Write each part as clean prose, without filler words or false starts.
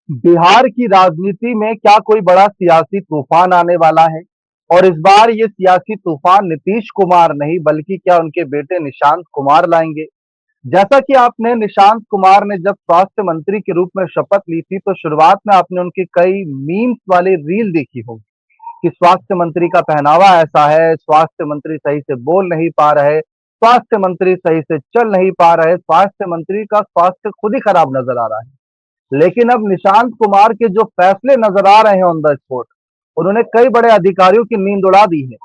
बिहार की राजनीति में क्या कोई बड़ा सियासी तूफान आने वाला है? और इस बार ये सियासी तूफान नीतीश कुमार नहीं बल्कि क्या उनके बेटे निशांत कुमार लाएंगे? जैसा कि आपने निशांत कुमार ने जब स्वास्थ्य मंत्री के रूप में शपथ ली थी तो शुरुआत में आपने उनकी कई मीम्स वाली रील देखी होगी कि स्वास्थ्य मंत्री का पहनावा ऐसा है, स्वास्थ्य मंत्री सही से बोल नहीं पा रहे, स्वास्थ्य मंत्री सही से चल नहीं पा रहे, स्वास्थ्य मंत्री का स्वास्थ्य खुद ही खराब नजर आ रहा है। लेकिन अब निशांत कुमार के जो फैसले नजर आ रहे हैं ऑन द स्पॉट, उन्होंने कई बड़े अधिकारियों की नींद उड़ा दी है।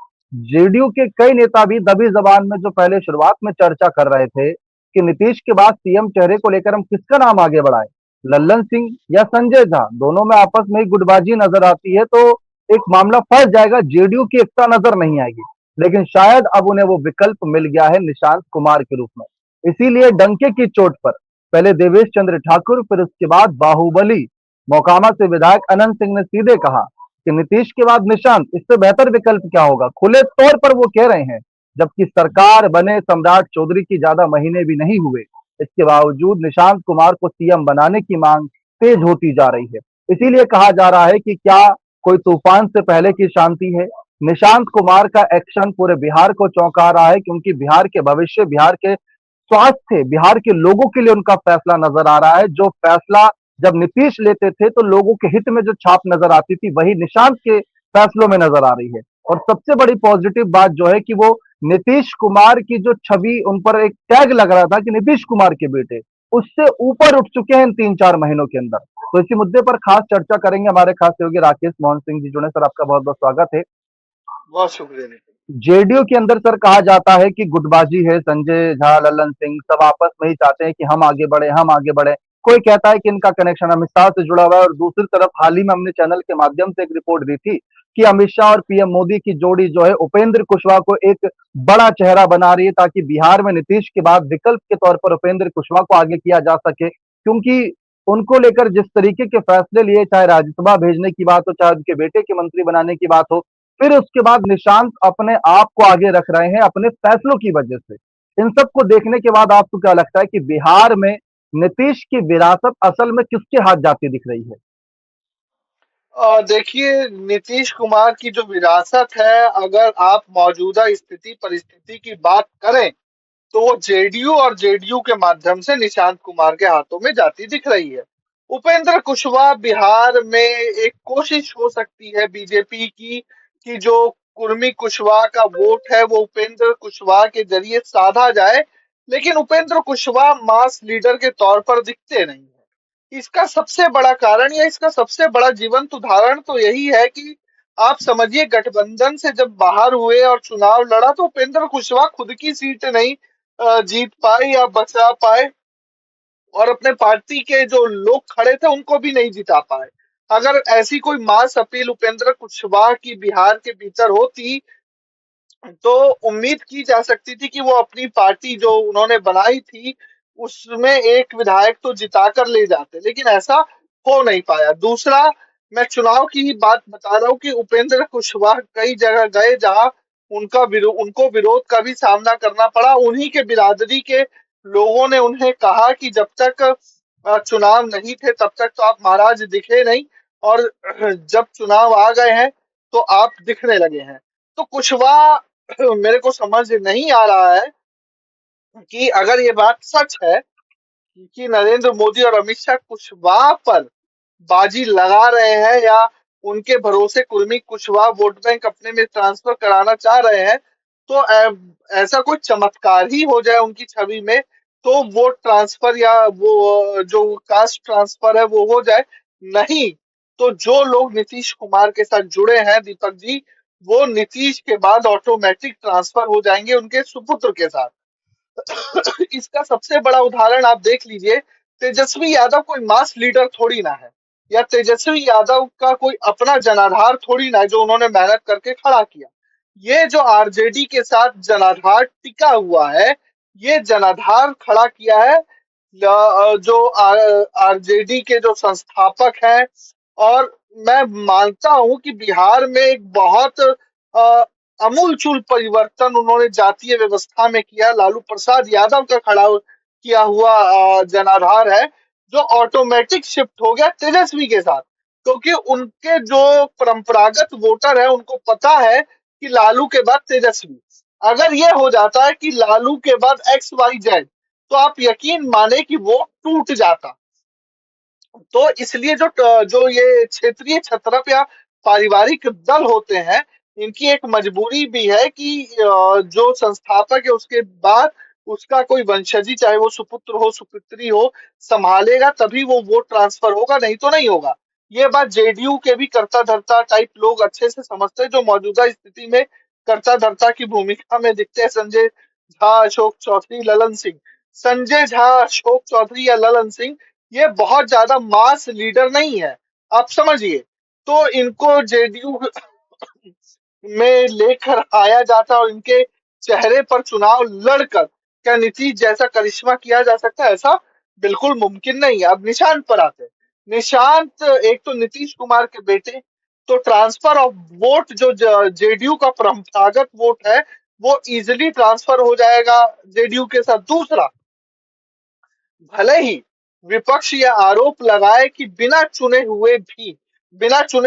जेडीयू के कई नेता भी दबी जबान में जो पहले शुरुआत में चर्चा कर रहे थे कि नीतीश के बाद सीएम चेहरे को लेकर हम किसका नाम आगे बढ़ाएं, लल्लन सिंह या संजय झा, दोनों में आपस में ही गुटबाजी नजर आती है तो एक मामला फंस जाएगा, जेडीयू की एकता नजर नहीं आएगी। लेकिन शायद अब उन्हें वो विकल्प मिल गया है निशांत कुमार के रूप में। इसीलिए डंके की चोट पर पहले देवेश चंद्र ठाकुर, फिर उसके बाद बाहुबली मोकामा से विधायक अनंत सिंह ने सीधे कहा कि नीतीश के बाद निशांत, इससे बेहतर विकल्प क्या होगा। खुले तौर पर वो कह रहे हैं, जबकि सरकार बने सम्राट चौधरी की ज्यादा महीने भी नहीं हुए, इसके बावजूद निशांत कुमार को सीएम बनाने की मांग तेज होती जा रही है। इसीलिए कहा जा रहा है कि क्या कोई तूफान से पहले की शांति है। निशांत कुमार का एक्शन पूरे बिहार को चौंका रहा है, क्योंकि बिहार के भविष्य, बिहार के स्वास्थ्य, बिहार के लोगों के लिए उनका फैसला नजर आ रहा है। जो फैसला जब नीतीश लेते थे तो लोगों के हित में जो छाप नजर आती थी, वही निशांत के फैसलों में नजर आ रही है। और सबसे बड़ी पॉजिटिव बात जो है कि वो नीतीश कुमार की जो छवि, उन पर एक टैग लग रहा था कि नीतीश कुमार के बेटे, उससे ऊपर उठ चुके हैं इन 3-4 महीनों के अंदर। तो इसी मुद्दे पर खास चर्चा करेंगे। हमारे खास सहयोगी राकेश मोहन सिंह जी जुड़े। सर, आपका बहुत बहुत स्वागत है। बहुत शुक्रिया नितिन। जेडीयू के अंदर सर कहा जाता है कि गुटबाजी है, संजय झा, लल्लन सिंह सब आपस में ही चाहते हैं कि हम आगे बढ़े, हम आगे बढ़े। कोई कहता है कि इनका कनेक्शन अमित शाह से जुड़ा हुआ है, और दूसरी तरफ हाल ही में हमने चैनल के माध्यम से एक रिपोर्ट दी थी कि अमित शाह और पीएम मोदी की जोड़ी जो है उपेंद्र कुशवाहा को एक बड़ा चेहरा बना रही है, ताकि बिहार में नीतीश के बाद विकल्प के तौर पर उपेंद्र कुशवाहा को आगे किया जा सके। क्योंकि उनको लेकर जिस तरीके के फैसले लिए, चाहे राज्यसभा भेजने की बात हो, चाहे उनके बेटे के मंत्री बनाने की बात हो, फिर उसके बाद निशांत अपने आप को आगे रख रहे हैं अपने फैसलों की वजह से। इन सब को देखने के बाद आपको क्या लगता है कि बिहार में नीतीश की विरासत असल में किसके हाथ जाती दिख रही है? देखिए, नीतीश कुमार की जो विरासत है, अगर आप मौजूदा स्थिति परिस्थिति की बात करें तो वो जेडीयू और जेडीयू के माध्यम से निशांत कुमार के हाथों में जाती दिख रही है। उपेंद्र कुशवाहा बिहार में एक कोशिश हो सकती है बीजेपी की कि जो कुर्मी कुशवाहा का वोट है वो उपेंद्र कुशवाहा के जरिए साधा जाए, लेकिन उपेंद्र कुशवाहा मास लीडर के तौर पर दिखते नहीं है। इसका सबसे बड़ा कारण या इसका सबसे बड़ा जीवंत उदाहरण तो यही है कि आप समझिए, गठबंधन से जब बाहर हुए और चुनाव लड़ा तो उपेंद्र कुशवाहा खुद की सीट नहीं जीत पाए या बचा पाए, और अपने पार्टी के जो लोग खड़े थे उनको भी नहीं जिता पाए। अगर ऐसी कोई मास अपील उपेंद्र कुशवाहा की बिहार के भीतर होती तो उम्मीद की जा सकती थी कि वो अपनी पार्टी जो उन्होंने बनाई थी उसमें एक विधायक तो जिता कर ले जाते, लेकिन ऐसा हो नहीं पाया। दूसरा, मैं चुनाव की ही बात बता रहा हूँ कि उपेंद्र कुशवाहा कई जगह गए जहां उनको विरोध का भी सामना करना पड़ा। उन्हीं के बिरादरी के लोगों ने उन्हें कहा कि जब तक चुनाव नहीं थे तब तक तो आप महाराज दिखे नहीं, और जब चुनाव आ गए हैं तो आप दिखने लगे हैं। तो कुशवाहा मेरे को समझ नहीं आ रहा है कि अगर ये बात सच है कि नरेंद्र मोदी और अमित शाह कुशवाहा पर बाजी लगा रहे हैं या उनके भरोसे कुर्मी कुशवाहा वोट बैंक अपने में ट्रांसफर कराना चाह रहे हैं, तो ऐसा कोई चमत्कार ही हो जाए उनकी छवि में तो वोट ट्रांसफर या वो जो कास्ट ट्रांसफर है वो हो जाए। नहीं, तो जो लोग नीतीश कुमार के साथ जुड़े हैं दीपक जी, वो नीतीश के बाद ऑटोमेटिक ट्रांसफर हो जाएंगे उनके सुपुत्र के साथ। इसका सबसे बड़ा उदाहरण आप देख लीजिए, तेजस्वी यादव कोई मास लीडर थोड़ी ना है, या तेजस्वी यादव का कोई अपना जनाधार थोड़ी ना है जो उन्होंने मेहनत करके खड़ा किया। ये जो आरजेडी के साथ जनाधार टिका हुआ है, ये जनाधार खड़ा किया है जो आरजेडी के जो संस्थापक हैं। और मैं मानता हूं कि बिहार में एक बहुत अमूलचूल परिवर्तन उन्होंने जातीय व्यवस्था में किया। लालू प्रसाद यादव का खड़ा किया हुआ जनाधार है जो ऑटोमेटिक शिफ्ट हो गया तेजस्वी के साथ, क्योंकि उनके जो परंपरागत वोटर है उनको पता है कि लालू के बाद तेजस्वी। अगर ये हो जाता है कि लालू के बाद XYZ, तो आप यकीन माने कि वो टूट जाता। तो इसलिए जो ये क्षेत्रीय छत्रप या पारिवारिक दल होते हैं, इनकी एक मजबूरी भी है कि जो संस्थापक है उसके बाद उसका कोई वंशजी, चाहे वो सुपुत्र हो सुपुत्री हो, संभालेगा, तभी वो वोट ट्रांसफर होगा, नहीं तो नहीं होगा। ये बात जेडीयू के भी कर्ता धर्ता टाइप लोग अच्छे से समझते हैं, जो मौजूदा स्थिति में कर्ता धर्ता की भूमिका में दिखते हैं। संजय झा, अशोक चौधरी, ललन सिंह। संजय झा, अशोक चौधरी या ललन सिंह, ये बहुत ज्यादा मास लीडर नहीं है, आप समझिए। तो इनको जेडीयू में लेकर आया जाता और इनके चेहरे पर चुनाव लड़कर क्या नीतीश जैसा करिश्मा किया जा सकता है? ऐसा बिल्कुल मुमकिन नहीं है। अब निशांत पर आते हैं। निशांत एक तो नीतीश कुमार के बेटे, तो ट्रांसफर ऑफ वोट जो जेडीयू का परंपरागत वोट है वो इजिली ट्रांसफर हो जाएगा जेडीयू के साथ। दूसरा, भले ही विपक्ष यह आरोप लगाए कि बिना चुने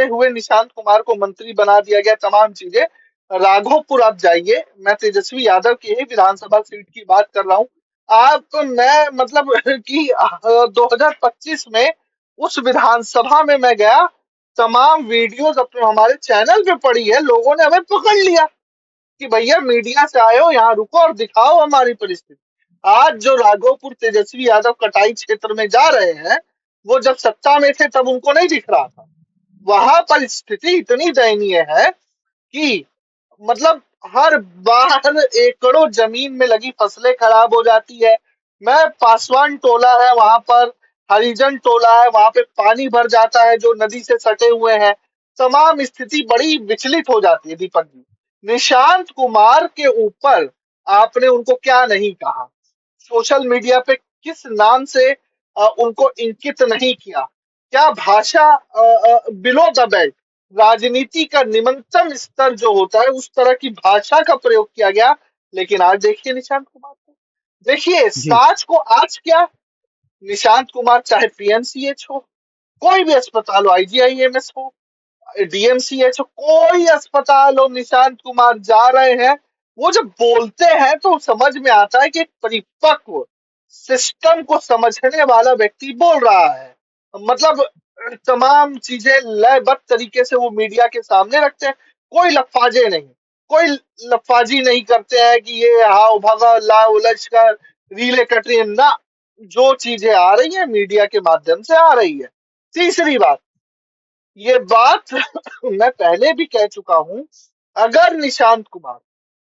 हुए निशांत कुमार को मंत्री बना दिया गया, तमाम चीजें। राघोपुर आप जाइए, मैं तेजस्वी यादव की ही विधानसभा सीट की बात कर रहा हूँ। आप मैं मतलब कि 2025 में उस विधानसभा में मैं गया, तमाम वीडियोज अपने हमारे चैनल पे पड़ी है, लोगों ने हमें पकड़ लिया कि भैया मीडिया से आए हो, यहाँ रुको और दिखाओ हमारी परिस्थिति। आज जो राघोपुर तेजस्वी यादव कटाई क्षेत्र में जा रहे हैं, वो जब सत्ता में थे तब उनको नहीं दिख रहा था। वहां पर स्थिति इतनी दयनीय है कि मतलब हर बार एकड़ों जमीन में लगी फसलें खराब हो जाती है। मैं पासवान टोला है वहां पर, हरिजन टोला है वहां पे, पानी भर जाता है जो नदी से सटे हुए हैं। तमाम स्थिति बड़ी विचलित हो जाती है दीपक जी। निशांत कुमार के ऊपर आपने उनको क्या नहीं कहा, सोशल मीडिया पे किस नाम से उनको इंकित नहीं किया, क्या भाषा बिलो द बेल्ट, राजनीति का निम्नतम स्तर जो होता है उस तरह की भाषा का प्रयोग किया गया। लेकिन आज देखिए निशांत कुमार को, देखिए जी, साच को आज क्या, निशांत कुमार चाहे पीएमसीएच हो, कोई भी अस्पताल हो, आईजीआईएमएस हो, डीएमसीएच हो, कोई अस्पताल हो, निशांत कुमार जा रहे हैं। वो जब बोलते हैं तो समझ में आता है कि एक परिपक्व सिस्टम को समझने वाला व्यक्ति बोल रहा है। मतलब तमाम चीजें लयबद्ध तरीके से वो मीडिया के सामने रखते हैं। कोई लफाजे नहीं, कोई लफाजी नहीं करते हैं कि ये हाव भगा ला उलझ कर रीले कट रही है ना। जो चीजें आ रही है मीडिया के माध्यम से आ रही है। तीसरी बात, ये बात मैं पहले भी कह चुका हूं, अगर निशांत कुमार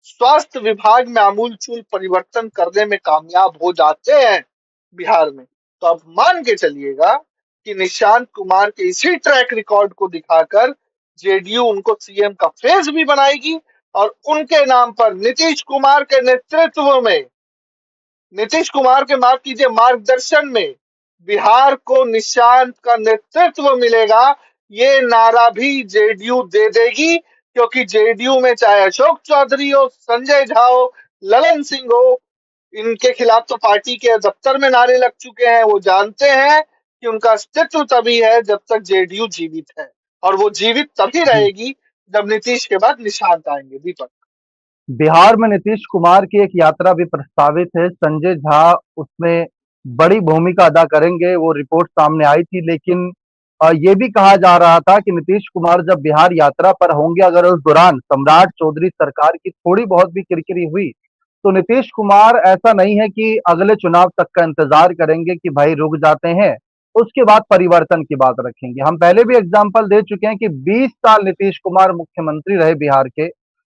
स्वास्थ्य विभाग में आमूलचूल परिवर्तन करने में कामयाब हो जाते हैं बिहार में, तो आप मान के चलिएगा कि निशांत कुमार के इसी ट्रैक रिकॉर्ड को दिखाकर जेडीयू उनको सीएम का फेस भी बनाएगी और उनके नाम पर नीतीश कुमार के नेतृत्व में, नीतीश कुमार के माफ कीजिए मार्गदर्शन में बिहार को निशांत का नेतृत्व मिलेगा। ये नारा भी जेडीयू दे देगी, क्योंकि जेडीयू में चाहे अशोक चौधरी हो, संजय झा हो, ललन सिंह हो, इनके खिलाफ तो पार्टी के दफ्तर में नारे लग चुके हैं। वो जानते हैं कि उनका अस्तित्व तभी है जब तक जेडीयू जीवित है, और वो जीवित तभी जी। रहेगी जब नीतीश के बाद निशांत आएंगे। दीपक, बिहार में नीतीश कुमार की एक यात्रा भी प्रस्तावित है। संजय झा उसमें बड़ी भूमिका अदा करेंगे, वो रिपोर्ट सामने आई थी। लेकिन ये भी कहा जा रहा था कि नीतीश कुमार जब बिहार यात्रा पर होंगे, अगर उस दौरान सम्राट चौधरी सरकार की थोड़ी बहुत भी किरकिरी हुई, तो नीतीश कुमार ऐसा नहीं है कि अगले चुनाव तक का इंतजार करेंगे कि भाई रुक जाते हैं, उसके बाद परिवर्तन की बात रखेंगे। हम पहले भी एग्जाम्पल दे चुके हैं कि 20 साल नीतीश कुमार मुख्यमंत्री रहे बिहार के,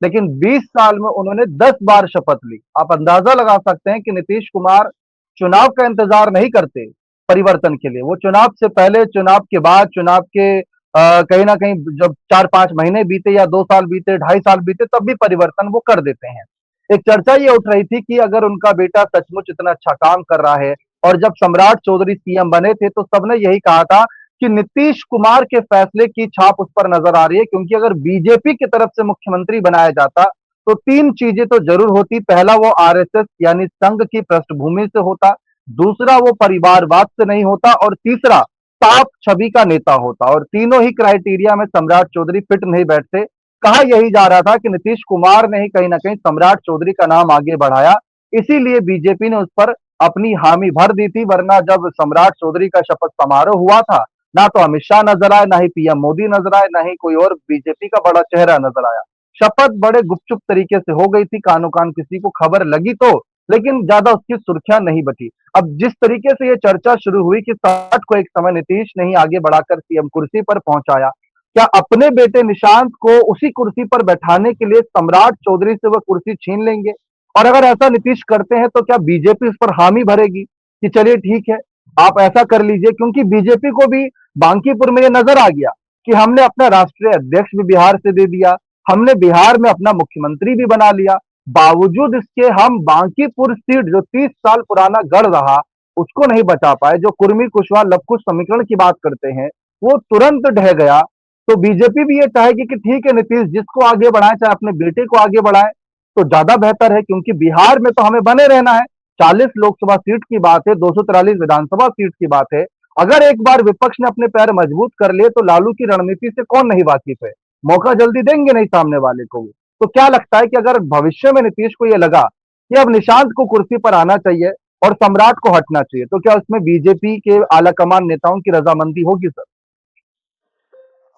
लेकिन 20 साल में उन्होंने 10 बार शपथ ली। आप अंदाजा लगा सकते हैं कि नीतीश कुमार चुनाव का इंतजार नहीं करते परिवर्तन के लिए। वो चुनाव से पहले, चुनाव के बाद, चुनाव के कहीं ना कहीं जब 4-5 महीने बीते या 2 साल बीते, 2.5 साल बीते, तब भी परिवर्तन वो कर देते हैं। एक चर्चा ये उठ रही थी कि अगर उनका बेटा सचमुच इतना अच्छा काम कर रहा है, और जब सम्राट चौधरी सीएम बने थे तो सबने यही कहा था कि नीतीश कुमार के फैसले की छाप उस पर नजर आ रही है, क्योंकि अगर बीजेपी की तरफ से मुख्यमंत्री बनाया जाता तो 3 चीजें तो जरूर होती। पहला, वो आरएसएस यानी संघ की पृष्ठभूमि से होता, दूसरा वो परिवारवाद से नहीं होता और तीसरा साफ छवि का नेता होता। और तीनों ही क्राइटेरिया में सम्राट चौधरी फिट नहीं बैठते। कहा यही जा रहा था कि नीतीश कुमार ने ही कहीं ना कहीं सम्राट चौधरी का नाम आगे बढ़ाया, इसीलिए बीजेपी ने उस पर अपनी हामी भर दी थी। वरना जब सम्राट चौधरी का शपथ समारोह हुआ था, ना तो अमित शाह नजर आए, ना ही पीएम मोदी नजर आए, ना ही कोई और बीजेपी का बड़ा चेहरा नजर आया। शपथ बड़े गुपचुप तरीके से हो गई थी, कानो कान किसी को खबर लगी तो, लेकिन ज्यादा उसकी सुर्खियां नहीं बची। अब जिस तरीके से ये चर्चा शुरू हुई कि सम्राट को एक समय नीतीश ने ही आगे बढ़ाकर सीएम कुर्सी पर पहुंचाया, क्या अपने बेटे निशांत को उसी कुर्सी पर बैठाने के लिए सम्राट चौधरी से वह कुर्सी छीन लेंगे? और अगर ऐसा नीतीश करते हैं तो क्या बीजेपी इस पर हामी भरेगी कि चलिए ठीक है, आप ऐसा कर लीजिए? क्योंकि बीजेपी को भी बांकीपुर में ये नजर आ गया कि हमने अपना राष्ट्रीय अध्यक्ष भी बिहार से दे दिया, हमने बिहार में अपना मुख्यमंत्री भी बना लिया, बावजूद इसके हम बांकीपुर सीट जो 30 साल पुराना गढ़ रहा उसको नहीं बचा पाए। जो कुर्मी कुशवाहा लवकुश समीकरण की बात करते हैं वो तुरंत ढह गया। तो बीजेपी भी ये चाहेगी कि ठीक है नीतीश जिसको आगे बढ़ाए, चाहे अपने बेटे को आगे बढ़ाए तो ज्यादा बेहतर है, क्योंकि बिहार में तो हमें बने रहना है। 40 लोकसभा सीट की बात है, 243 विधानसभा सीट की बात है। अगर एक बार विपक्ष ने अपने पैर मजबूत कर लिए तो लालू की रणनीति से कौन नहीं वाकिफ है? मौका जल्दी देंगे नहीं सामने वाले को। तो क्या लगता है कि अगर भविष्य में नीतीश को यह लगा कि अब निशांत को कुर्सी पर आना चाहिए और सम्राट को हटना चाहिए, तो क्या उसमें बीजेपी के आलाकमान नेताओं की रजामंदी होगी सर?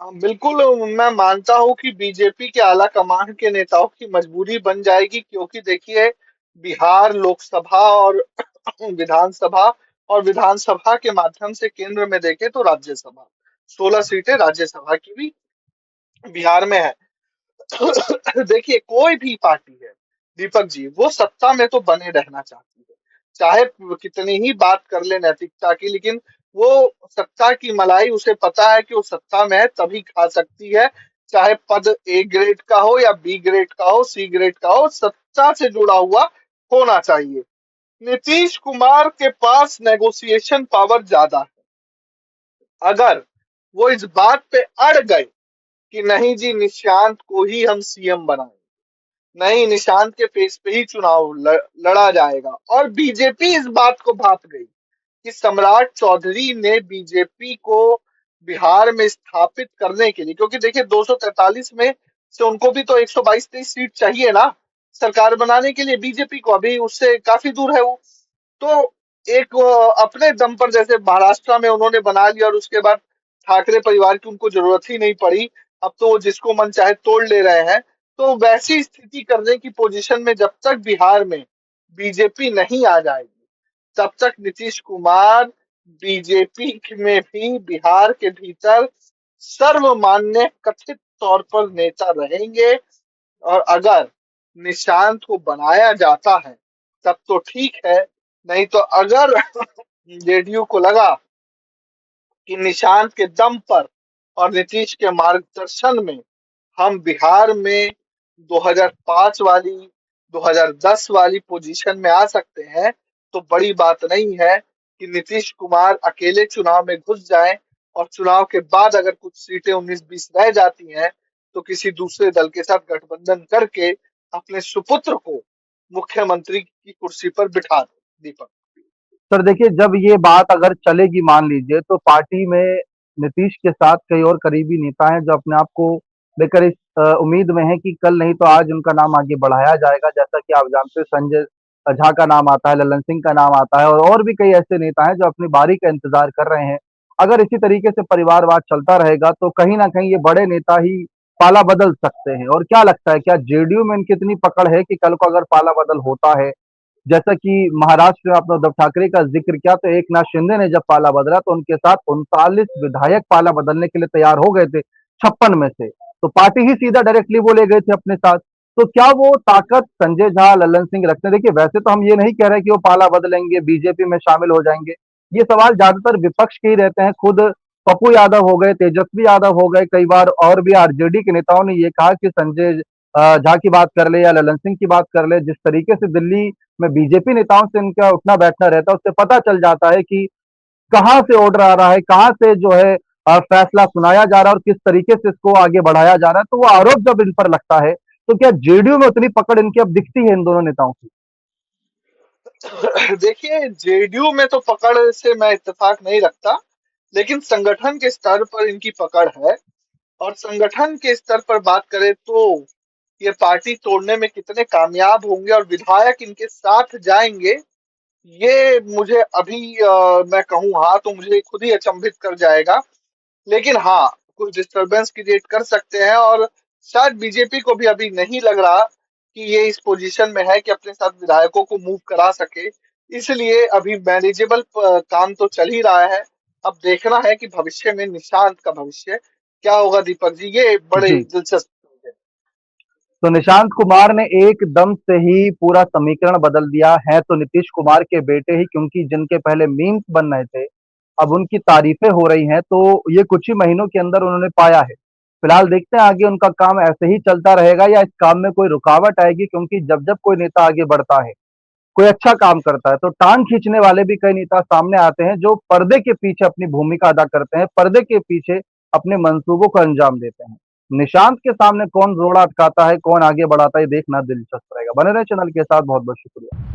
बिल्कुल, मैं मानता हूँ कि बीजेपी के आला कमान के नेताओं की मजबूरी बन जाएगी, क्योंकि देखिए, बिहार लोकसभा और विधानसभा और विधानसभा के माध्यम से केंद्र में देखें तो राज्यसभा, 16 सीटें राज्यसभा की भी बिहार में है। देखिए, कोई भी पार्टी है दीपक जी, वो सत्ता में तो बने रहना चाहती है, चाहे कितनी ही बात कर ले नैतिकता की, लेकिन वो सत्ता की मलाई उसे पता है कि वो सत्ता में है तभी खा सकती है। चाहे पद ए ग्रेड का हो या बी ग्रेड का हो, सी ग्रेड का हो, सत्ता से जुड़ा हुआ होना चाहिए। नीतीश कुमार के पास नेगोशिएशन पावर ज्यादा है। अगर वो इस बात पे अड़ गए कि नहीं जी, निशांत को ही हम सीएम बनाएंगे, नहीं निशांत के फेस पे ही चुनाव लड़ा जाएगा, और बीजेपी इस बात को भाप गई कि सम्राट चौधरी ने बीजेपी को बिहार में स्थापित करने के लिए, क्योंकि देखिए 243 में से उनको भी तो 122-23 सीट चाहिए ना सरकार बनाने के लिए, बीजेपी को अभी उससे काफी दूर है वो। तो एक अपने दम पर जैसे महाराष्ट्र में उन्होंने बना लिया और उसके बाद ठाकरे परिवार की उनको जरूरत ही नहीं पड़ी, अब तो वो जिसको मन चाहे तोड़ ले रहे हैं। तो वैसी स्थिति करने की पोजीशन में जब तक बिहार में बीजेपी नहीं आ जाएगी, तब तक नीतीश कुमार बीजेपी में भी बिहार के भीतर सर्वमान्य कथित तौर पर नेता रहेंगे। और अगर निशांत को बनाया जाता है तब तो ठीक है, नहीं तो अगर जेडीयू को लगा कि निशांत के दम पर और नीतीश के मार्गदर्शन में हम बिहार में 2005 वाली 2010 वाली पोजीशन में आ सकते हैं, तो बड़ी बात नहीं है कि नीतीश कुमार अकेले चुनाव में घुस जाएं और चुनाव के बाद अगर कुछ सीटें 19-20 रह जाती हैं तो किसी दूसरे दल के साथ गठबंधन करके अपने सुपुत्र को मुख्यमंत्री की कुर्सी पर बिठा दे। दीपक, सर देखिए, जब ये बात अगर चलेगी मान लीजिए, तो पार्टी में नीतीश के साथ कई और करीबी नेता हैं जो अपने आप को लेकर इस उम्मीद में है कि कल नहीं तो आज उनका नाम आगे बढ़ाया जाएगा। जैसा कि आप जानते हैं, संजय झा का नाम आता है, ललन सिंह का नाम आता है, और भी कई ऐसे नेता हैं जो अपनी बारी का इंतजार कर रहे हैं। अगर इसी तरीके से परिवारवाद चलता रहेगा तो कहीं ना कहीं ये बड़े नेता ही पाला बदल सकते हैं। और क्या लगता है, क्या जेडीयू में इनकी इतनी पकड़ है कि कल को अगर पाला बदल होता है, जैसा कि महाराष्ट्र में आपने उद्धव ठाकरे का जिक्र किया, तो एकनाथ शिंदे ने जब पाला बदला तो उनके साथ 39 विधायक पाला बदलने के लिए तैयार हो गए थे 56 में से, तो पार्टी ही सीधा डायरेक्टली वो ले गए थे अपने साथ। तो क्या वो ताकत संजय झा, ललन सिंह रखते हैं? देखिए, वैसे तो हम ये नहीं कह रहे कि वो पाला बदलेंगे, बीजेपी में शामिल हो जाएंगे। ये सवाल ज्यादातर विपक्ष के ही रहते हैं। खुद पप्पू यादव हो गए, तेजस्वी यादव हो गए, कई बार और भी आरजेडी के नेताओं ने ये कहा कि संजय झा की बात कर ले या ललन सिंह की बात कर ले, जिस तरीके से दिल्ली में बीजेपी नेताओं से इनका उठना बैठना रहता है, उससे पता चल जाता है कि कहाँ से ऑर्डर आ रहा है, कहाँ से जो है फैसला सुनाया जा रहा है और किस तरीके से इसको आगे बढ़ाया जा रहा है। तो वो आरोप जब इन पर लगता है, तो क्या जेडीयू में उतनी पकड़ इनकी अब दिखती है इन दोनों नेताओं की? देखिए, जेडीयू में तो पकड़ से मैं इत्तेफाक नहीं रखता, लेकिन संगठन के स्तर पर इनकी पकड़ है। और संगठन के स्तर पर बात करें तो ये पार्टी तोड़ने में कितने कामयाब होंगे और विधायक इनके साथ जाएंगे, ये मुझे अभी मैं कहूँ हाँ तो मुझे खुद ही अचंभित कर जाएगा। लेकिन हाँ, कुछ डिस्टरबेंस क्रिएट कर सकते हैं और शायद बीजेपी को भी अभी नहीं लग रहा कि ये इस पोजीशन में है कि अपने साथ विधायकों को मूव करा सके। इसलिए अभी मैनेजेबल काम तो चल ही रहा है। अब देखना है कि भविष्य में निशांत का भविष्य क्या होगा दीपक जी, ये बड़े जी। दिलचस्प चीज़ है। तो निशांत कुमार ने एकदम से ही पूरा समीकरण बदल दिया है, तो नीतीश कुमार के बेटे ही, क्योंकि जिनके पहले मीम्स बन रहे थे अब उनकी तारीफें हो रही हैं, तो ये कुछ ही महीनों के अंदर उन्होंने पाया है। फिलहाल देखते हैं आगे उनका काम ऐसे ही चलता रहेगा या इस काम में कोई रुकावट आएगी, क्योंकि जब जब कोई नेता आगे बढ़ता है, कोई अच्छा काम करता है, तो टांग खींचने वाले भी कई नेता सामने आते हैं जो पर्दे के पीछे अपनी भूमिका अदा करते हैं, पर्दे के पीछे अपने मंसूबों को अंजाम देते हैं। निशांत के सामने कौन रोड़ा अटकाता है, कौन आगे बढ़ाता है, ये देखना दिलचस्प रहेगा। बने रहे चैनल के साथ। बहुत बहुत शुक्रिया।